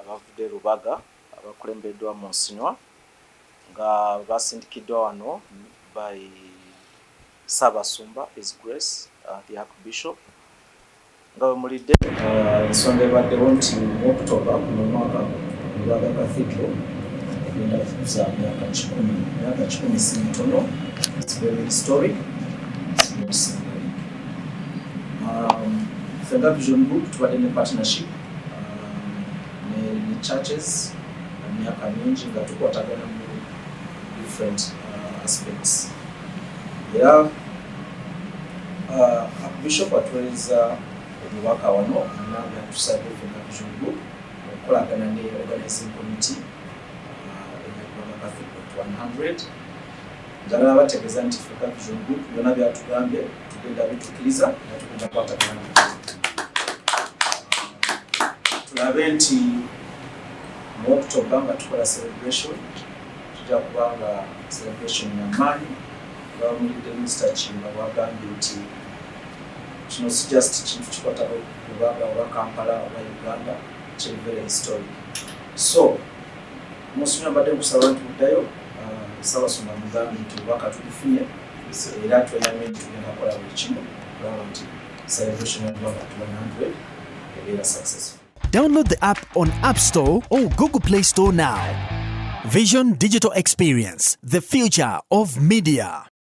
abavudde Lubaga abakulembeddwa Monsignor nga basindikiddwa wano by Ssaabasumba His Grace the Archbishop nga bwemulidde ensonga ebaddewo nti mu October kuno mwaka Lubaga Cathedral egenda kufuza myaka 10 si mitono. It's very historic. It's not symbolic. Fenga Vision Group tubadde ne partnership ne churches myaka mingi nga tukwatagana mu different aspects. Era Bishop atuweereza omubaka wano nga tusabye Fenga Vision Group okukolagana ne organizing committee Lubaga Cathedral 100 nga bategeeza nti Fenga Vision Group byonna byatugambye tugenda bitukkiriza nga tugenda kwatagana tulabe nti mu October nga tukola celebration tujja kubanga celebration y'amaanyi bamulidde Mr. Chimba bwagambye nti kino si just kintu kikwata Lubaga oba Kampala oba Uganda, kiri very historic. So Monsignor badde kusaba nti buddayo Ssaabasumba mugambye nti obubaka tulifunye era tweyamye nti tugenda kukola buli kimu okulaba nti celebration ya Lubaga 100 ebeera successful. Download the app on App Store or Google Play Store now. Vision Digital Experience, the future of media.